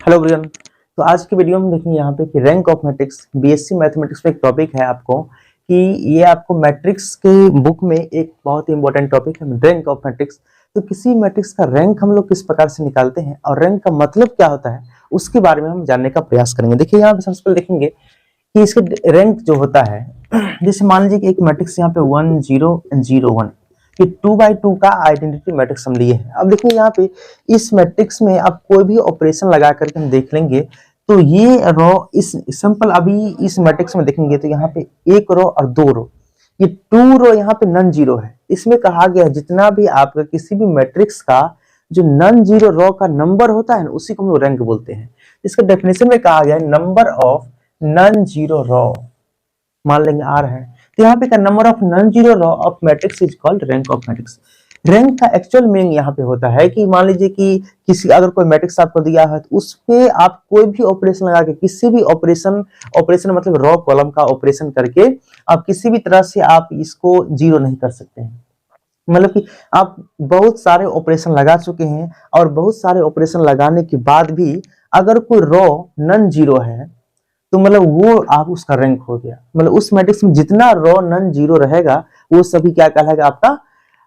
Hello everyone. तो आज की वीडियो में देखेंगे यहाँ पे कि rank of matrix BSc mathematics में एक टॉपिक है आपको कि ये आपको मैट्रिक्स के बुक में एक बहुत ही इंपॉर्टेंट टॉपिक है रैंक ऑफ मैट्रिक्स। तो किसी मैट्रिक्स का रैंक हम लोग किस प्रकार से निकालते हैं और रैंक का मतलब क्या होता है उसके बारे में हम जानने का प्रयास करेंगे। देखिए यहाँ पे सबसे पहले देखेंगे कि इसके रैंक जो होता है, जैसे मान लीजिए कि एक मैट्रिक्स यहाँ पे 1 0 0 1, कि 2x2 का आइडेंटिटी मैट्रिक्स हम लिए हैं। अब देखिए यहाँ पे इस मैट्रिक्स में आप कोई भी ऑपरेशन लगा करके हम देख लेंगे तो ये रो इस सिंपल अभी इस मैट्रिक्स में देखेंगे तो यहाँ पे एक रो और दो रो, ये 2 रो यहाँ पे नॉन जीरो है। इसमें कहा गया है जितना भी आपका किसी भी मैट्रिक्स का जो नॉन जीरो रो का नंबर होता है ना उसी को हम लोग रैंक बोलते हैं। इसका डेफिनेशन में कहा गया है number of non zero row, मान लेंगे आर है, तो यहाँ पे का number of non zero row of matrix is called rank of matrix. Rank का एक्चुअल मीनिंग यहाँ पे होता है कि मान लीजिए कि किसी अगर कोई मैट्रिक्स आपको दिया है तो उस पे आप कोई भी ऑपरेशन लगा के किसी भी ऑपरेशन मतलब रो कॉलम का ऑपरेशन करके आप किसी भी तरह से आप इसको जीरो नहीं कर सकते हैं। मतलब कि आप बहुत सारे ऑपरेशन लगा चुके हैं और बहुत सारे ऑपरेशन लगाने के बाद भी अगर कोई रो नॉन जीरो है तो मतलब वो आप उसका रैंक हो गया। मतलब उस मैट्रिक्स में जितना रो नॉन जीरो रहेगा वो सभी क्या कहलाएगा, आपका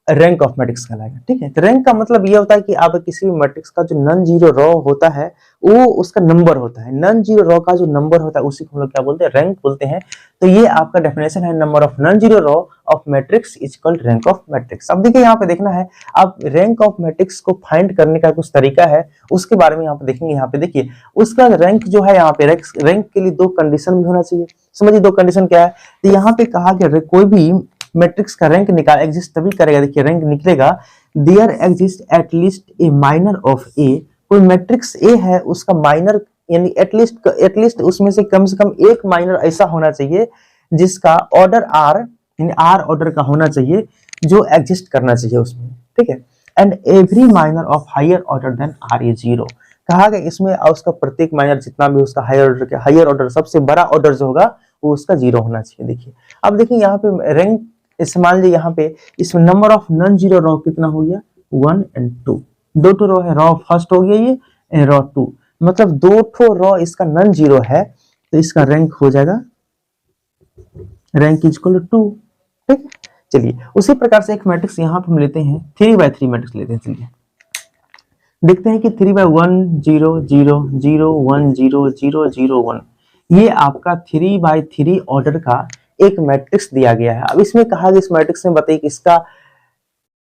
रैंक ऑफ मैट्रिक्स कहलाएगा। ठीक है, तो रैंक का मतलब ये होता है कि आप किसी भी मैट्रिक्स का जो नॉन जीरो रो होता है वो उसका नंबर होता है, नॉन जीरो रो का जो नंबर होता है उसी को हम लोग क्या बोलते हैं, रैंक बोलते हैं। तो ये आपका डेफिनेशन है, number of non zero row of matrix is called rank of matrix. अब देखिए यहाँ पे देखना है आप रैंक ऑफ मैट्रिक्स को फाइंड करने का कुछ तरीका है, उसके बारे में यहाँ पे देखेंगे। यहाँ पे देखिए उसका रैंक जो है, यहाँ पे रैंक के लिए दो कंडीशन भी होना चाहिए। समझिए दो कंडीशन क्या है, तो यहाँ पे कहा गया कोई भी मैट्रिक्स का रैंक निकाल एग्जिस्ट तभी करेगा, देखिए रैंक निकलेगा there exist at least a minor of A. कोई मैट्रिक्स ए है उसका माइनर यानी एटलीस्ट उसमें से कम एक माइनर ऐसा होना चाहिए जिसका ऑर्डर आर यानी आर ऑर्डर का होना चाहिए जो एग्जिस्ट करना चाहिए उसमें। ठीक है, and every minor of higher order than are a zero. कहा गया इसमें उसका प्रत्येक माइनर जितना भी उसका हायर ऑर्डर सबसे बड़ा ऑर्डर जो होगा वो उसका जीरो होना चाहिए। देखिए अब देखिए यहाँ पे रैंक मान लीजिए यहाँ पे इसमें नंबर ऑफ नॉन जीरो रो कितना हो गया, 1 and 2, दो ठो रो है, रो फर्स्ट हो गया ये रो 2, मतलब दो ठो रो इसका नॉन जीरो है तो इसका रैंक हो जाएगा रैंक इक्वल टू 2। ठीक, चलिए उसी प्रकार से एक मैट्रिक्स यहाँ पे हम लेते हैं 3x3 मैट्रिक्स लेते हैं। चलिए देखते हैं कि 3x1 0 0 0 1 0 0 0 1 ये आपका 3x3 ऑर्डर का एक मैट्रिक्स दिया गया है। अब इसमें कहा गया इस मैट्रिक्स में बताइए कि इसका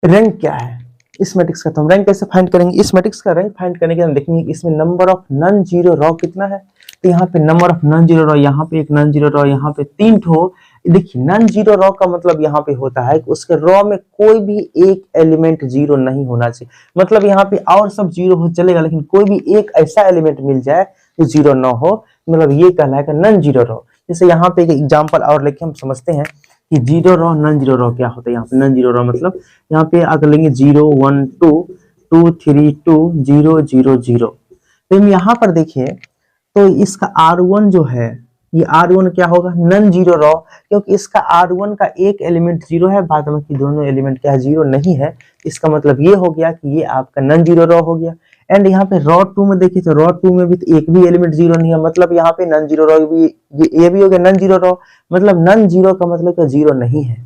रैंक क्या है। इस मैट्रिक्स का तो हम रैंक कैसे फाइंड करेंगे, इस मैट्रिक्स का रैंक फाइंड करने के लिए हम देखेंगे कि इसमें नंबर ऑफ नॉन जीरो रो कितना है। तो यहाँ पे नंबर ऑफ नॉन जीरो रो, यहाँ पे एक नॉन जीरो रो, यहाँ पे 3 ठो। देखिए नॉन जीरो रो का मतलब यहाँ पे होता है कि उसके रो में कोई भी एक एलिमेंट जीरो नहीं होना चाहिए। मतलब यहाँ पे और सब जीरो हो चलेगा लेकिन कोई भी एक ऐसा एलिमेंट मिल जाए जो जीरो ना हो, मतलब ये कहलाएगा नॉन जीरो रो। जैसे यहाँ पे एक एग्जांपल और लेके हम समझते हैं कि जीरो रो नॉन जीरो रो क्या होता है। यहाँ पे नॉन जीरो रो मतलब यहाँ पे अगर लेंगे 0 1 2 2 3 2 0 0 0, तो यहाँ पर देखिए तो इसका R1 जो है ये R1 क्या होगा, नॉन जीरो रो, क्योंकि इसका R1 का एक एलिमेंट जीरो है, बाद में कि दोनों एलिमेंट क्या है, जीरो नहीं है। इसका मतलब ये हो गया कि ये आपका नॉन जीरो रो हो गया। एंड यहाँ पे रो 2 में देखिए तो रो 2 में भी तो एक भी एलिमेंट जीरो नहीं है, मतलब यहाँ पे नॉन जीरो रो भी ये भी हो गया नॉन जीरो रो, मतलब नॉन जीरो का मतलब क्या, जीरो नहीं है।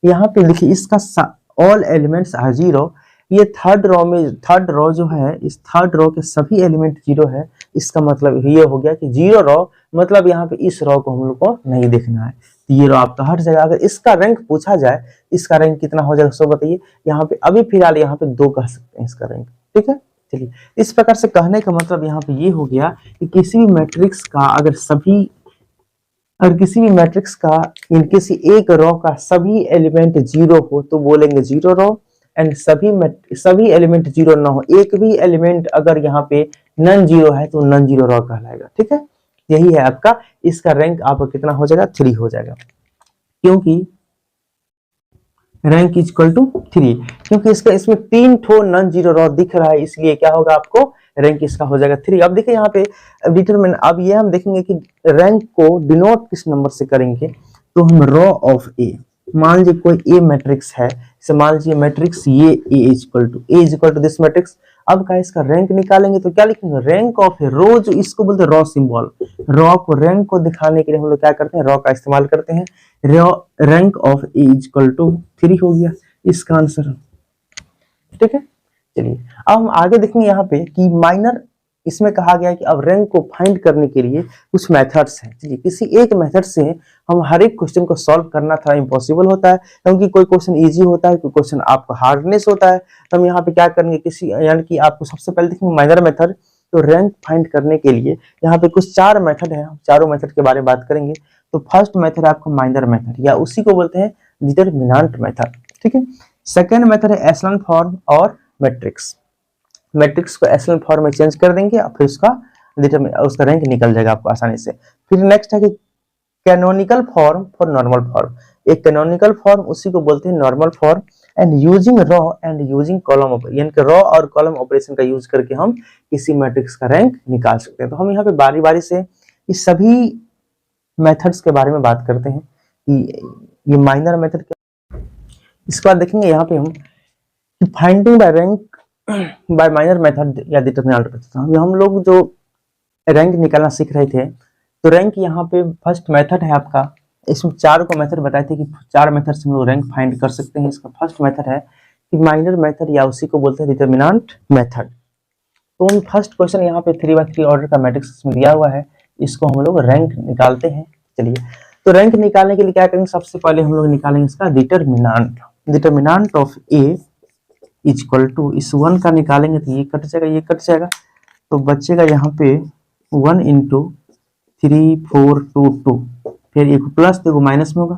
यहाँ पे देखिए इसका ऑल एलिमेंट्स आर जीरो। ये थर्ड रो जो है, इस थर्ड रो के सभी एलिमेंट जीरो है। इसका मतलब ये हो गया कि जीरो रो मतलब यहाँ पे इस रो को हम लोग को नहीं देखना है, तो ये रो आपका हर जगह। अगर इसका रैंक पूछा जाए इसका रैंक कितना हो जाएगा सो बताइए। यहाँ पे अभी फिलहाल यहाँ पे 2 कह सकते हैं इसका रैंक। ठीक है, चलिए इस प्रकार से कहने का मतलब यहाँ पे ये हो गया कि किसी भी मैट्रिक्स का अगर किसी भी मैट्रिक्स का किसी एक रो का सभी एलिमेंट जीरो हो तो बोलेंगे जीरो रो, एंड सभी एलिमेंट जीरो ना हो, एक भी एलिमेंट अगर यहाँ पे नॉन जीरो है तो नॉन जीरो रो कहलाएगा। ठीक है, यही है आपका, इसका रैंक आपका कितना हो जाएगा, 3 हो जाएगा, क्योंकि रैंक इज इक्वल टू 3, क्योंकि इसमें 3 ठो नॉन जीरो रो दिख रहा है, इसलिए क्या होगा आपको रैंक इसका हो जाएगा 3। अब देखिए यहाँ पे डिटरमिन, अब ये हम देखेंगे कि रैंक को डिनोट किस नंबर से करेंगे, तो हम रो ऑफ ए, मान लीजिए कोई ए मैट्रिक्स है, मान लीजिए मैट्रिक्स ये A is equal to this matrix, अब क्या इसका रैंक निकालेंगे तो क्या लिखेंगे, रैंक ऑफ ए रो, जो इसको बोलते हैं रॉ सिंबल, रॉ को रैंक को दिखाने के लिए हम लोग क्या करते हैं, रॉ का इस्तेमाल करते हैं। Rank of A equal to 3 हो गया इसका आंसर, ठीक है। चलिए अब हम आगे देखेंगे यहाँ पे कि माइनर, इसमें कहा गया है कि अब रैंक को फाइंड करने के लिए कुछ मेथड्स हैं। चलिए किसी एक मेथड से हम हर एक क्वेश्चन को सॉल्व करना थोड़ा इम्पॉसिबल होता है, क्योंकि कोई क्वेश्चन इजी होता है, कोई क्वेश्चन आपको हार्डनेस होता है। तो हम यहाँ पे क्या करेंगे, किसी यानी कि आपको सबसे पहले देखेंगे माइनर मेथड। तो रैंक फाइंड करने के लिए यहाँ पे कुछ 4 मेथड है, हम चारों मेथड के बारे में बात करेंगे। तो फर्स्ट मेथड है आपका माइनर मेथड, या उसी को बोलते हैं डिटरमिनेंट मेथड, ठीक है। सेकेंड मेथड है एशेलन फॉर्म और मैट्रिक्स। मैट्रिक्स को एशेलन फॉर्म में चेंज कर देंगे और फिर उसका रैंक निकल जाएगा आपको आसानी से। फिर नेक्स्ट है कि canonical form for normal form. एक कैनोनिकल फॉर्म उसी को बोलते हैं normal form, and using raw and using column, यानी कि रॉ और कॉलम ऑपरेशन का यूज करके हम किसी मैट्रिक्स का रैंक निकाल सकते हैं। तो हम यहाँ पे बारी बारी से इस सभी मेथड्स के बारे में बात करते हैं कि ये माइनर मेथड क्या। इसके बाद देखेंगे यहाँ पे हम finding by rank by minor method या डिटरमिनेंट मेथड। हम लोग जो रैंक निकालना सीख रहे थे, तो रैंक यहाँ पे फर्स्ट मेथड है आपका। इसमें 4 को मेथड बताए थे कि 4 मेथड से हम लोग रैंक फाइंड कर सकते हैं। इसका फर्स्ट मेथड है कि माइनर मेथड, या उसी को बोलते हैं डिटरमिनेंट मेथड। तो हम फर्स्ट क्वेश्चन यहाँ पे 3x3 ऑर्डर का मैट्रिक्स में दिया हुआ है, इसको हम लोग रैंक निकालते हैं। चलिए तो रैंक निकालने के लिए क्या करेंगे, सबसे पहले हम लोग निकालेंगे इसका determinant. Determinant of A equal to, इस 1 का निकालेंगे तो ये कट जाएगा, ये कट जाएगा, तो बचेगा यहाँ पे 1 इंटू 3 4 2 2, फिर एक प्लस तो माइनस में होगा।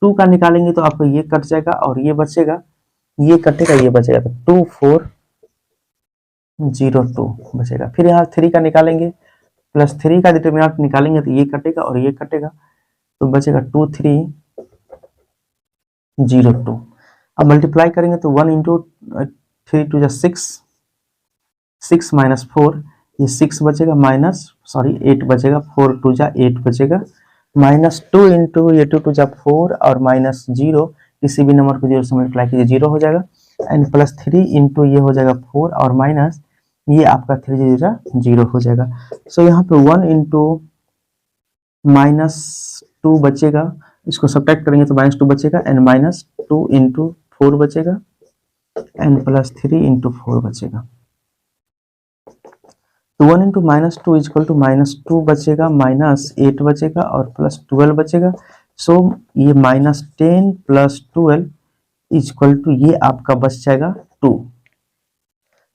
2 का निकालेंगे तो आपको ये कट जाएगा और ये बचेगा, ये कटेगा, ये बचेगा, तो 2 4 0 2 बचेगा। फिर यहाँ 3 का निकालेंगे, प्लस 3 का डिटरमिनेंट निकालेंगे तो ये कटेगा और ये कटेगा, तो बचेगा 2 3 0 2। अब मल्टीप्लाई करेंगे तो 1 इंटू 3 टू 6, 6 माइनस 4, ये 6 बचेगा, माइनस 8 बचेगा, 4 टू 8 बचेगा, माइनस 2 इंटू ये 2 टू 4 और माइनस 0, किसी भी नंबर को 0 से मल्टीप्लाई कीजिए 0 हो जाएगा, एंड प्लस 3 इंटू ये हो जाएगा 4 और माइनस ये आपका 3 0 हो जाएगा। सो यहाँ पे 1 इंटू माइनस 2 बचेगा, इसको सब्ट्रैक्ट करेंगे तो माइनस 2 बचेगा, एंड माइनस 2 इंटू 4 बचेगा, एंड प्लस 3 इंटू 4 बचेगा। तो 1 into minus 2 equal to minus 2 बचेगा, माइनस 8 बचेगा और प्लस 12 बचेगा। सो ये माइनस 10 प्लस 12 इक्वल टू ये आपका बच जाएगा 2।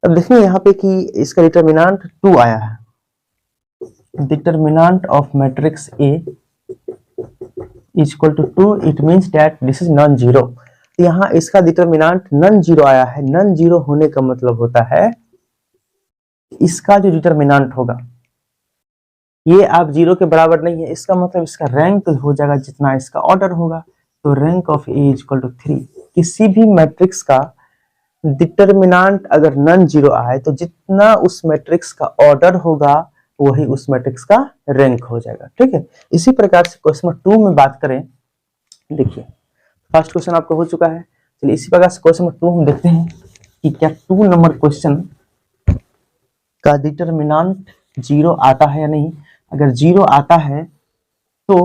अब देखिए यहाँ पे कि इसका डिटरमिनेंट 2 आया है। Determinant of matrix A equal to 2, it means that this is non zero. तो यहाँ इसका डिटरमिनेंट नॉन जीरो आया है। नॉन जीरो होने का मतलब होता है इसका जो डिटरमिनेंट होगा ये आप जीरो के बराबर नहीं है, इसका मतलब इसका रैंक हो जाएगा जितना इसका ऑर्डर होगा। तो rank of A equal to 3। किसी भी मैट्रिक्स का डिटरमिनेंट अगर नॉन जीरो आए तो जितना उस मैट्रिक्स का ऑर्डर होगा वही उस मैट्रिक्स का रैंक हो जाएगा, ठीक है। इसी प्रकार से क्वेश्चन 2 में बात करें, देखिए फर्स्ट क्वेश्चन आपका हो चुका है। चलिए इसी प्रकार से क्वेश्चन 2 हम देखते हैं कि क्या 2 नंबर क्वेश्चन का डिटरमिनेंट जीरो आता है या नहीं। अगर जीरो आता है तो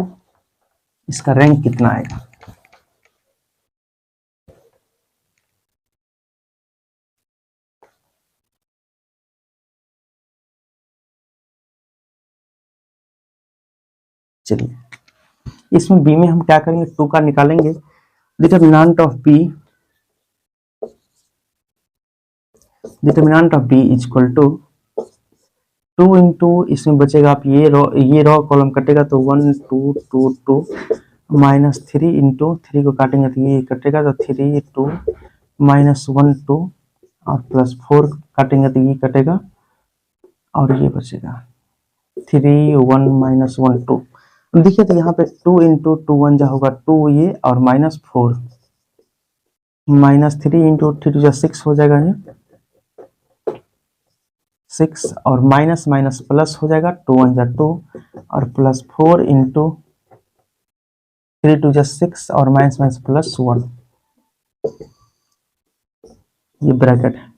इसका रैंक कितना आएगा। चलिए इसमें बी में हम क्या करेंगे, 2 का निकालेंगे। Determinant of B, determinant of B equal to 2 into इसमें बचेगा, आप ये रो कॉलम कटेगा तो 1 2 2 2 माइनस 3 इंटू 3 को काटेंगे तो ये कटेगा तो 3 2 माइनस 1 2 और प्लस 4 काटेंगे तो ये कटेगा और ये बचेगा 3 1 माइनस 1 2। देखिए तो यहाँ पे 2 इंटू 2 1 जा होगा 2 ये और माइनस 4 माइनस 3 इंटू 3 टू 6 हो जाएगा, ये 6 और माइनस माइनस प्लस हो जाएगा 2 1 जा 2 और प्लस 4 इंटू 3 टू 6 और माइनस माइनस प्लस 1, ये ब्रैकेट है।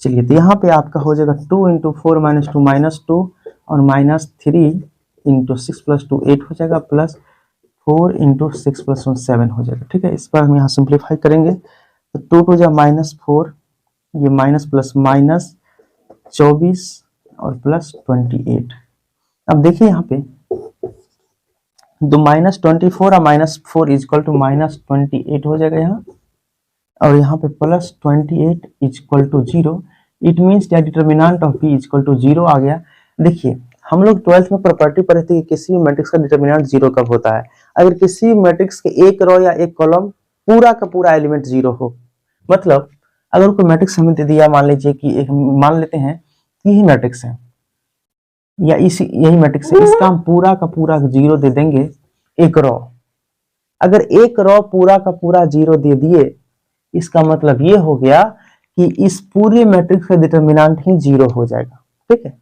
चलिए तो यहाँ पे आपका हो जाएगा 2 इंटू 4 माइनस 2 -2 और -3 इंटू 6 + 2 8 हो जाएगा, प्लस 4 इंटू 6 + 1 7 हो जाएगा। ठीक है, इस पर हम यहाँ सिंप्लीफाई करेंगे तो 2 टू जा -4, ये माइनस प्लस माइनस 24 और प्लस 28। अब देखिए यहाँ पे तो -24 और -4 इक्वल टू -28 हो जाएगा यहाँ, और यहाँ पे +28 equal to 0। It means that determinant of b equal to 0 आ गया। देखिए हम लोग 12th में प्रॉपर्टी पढ़े थे कि किसी भी मैट्रिक्स का डिटर्मिनेंट 0 कब होता है, अगर किसी भी मैट्रिक्स के एक रो या एक कॉलम पूरा का पूरा एलिमेंट 0 हो। मतलब अगर कोई मैट्रिक्स हमें दे दिया, मान लीजिए कि एक, मान लेते हैं यही मैट्रिक्स है या इसी यही मैट्रिक्स है, इसका हम पूरा का पूरा 0 दे देंगे एक रो। अगर एक रो पूरा का पूरा 0 दे दिए, इसका मतलब ये हो गया कि इस पूरे मैट्रिक्स का डिटर्मिनेंट ही 0 हो जाएगा। ठीक है,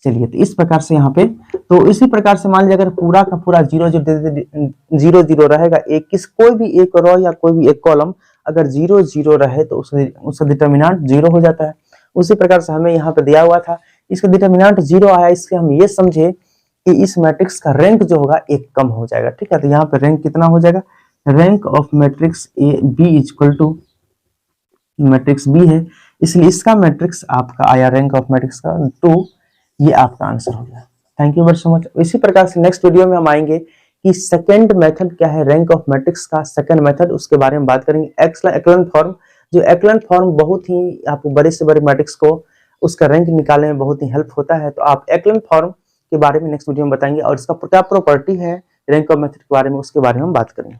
चलिए तो इस प्रकार से यहाँ पे, तो इसी प्रकार से मान लीजिए अगर पूरा का पूरा 0 0 रहेगा, एक किस कोई भी एक रो या कोई भी एक कॉलम अगर 0 0 रहे तो उसका डिटर्मिनेंट 0 हो जाता है। उसी प्रकार से हमें यहाँ पे दिया हुआ था, इसका डिटर्मिनेंट 0 आया, इससे हम ये समझे कि इस मैट्रिक्स का रैंक जो होगा एक कम हो जाएगा। ठीक है, तो यहाँ पे रैंक कितना हो जाएगा, rank of matrix A B equal to matrix B है, इसलिए इसका मैट्रिक्स आपका आया रैंक ऑफ मैट्रिक्स का 2। ये आपका आंसर हो गया। Thank you very so much. इसी प्रकार से नेक्स्ट वीडियो में हम आएंगे कि सेकंड मेथड क्या है रैंक ऑफ मैट्रिक्स का, सेकंड मेथड उसके बारे में बात करेंगे। एक्लन फॉर्म, जो एक्लन फॉर्म बहुत ही आपको बड़े से बड़े मैट्रिक्स को उसका रैंक निकालने में बहुत ही हेल्प होता है। तो आप एक्लन फॉर्म के बारे में नेक्स्ट वीडियो में बताएंगे और इसका क्या प्रॉपर्टी है रैंक ऑफ मेथड के बारे में, उसके बारे में हम बात करेंगे।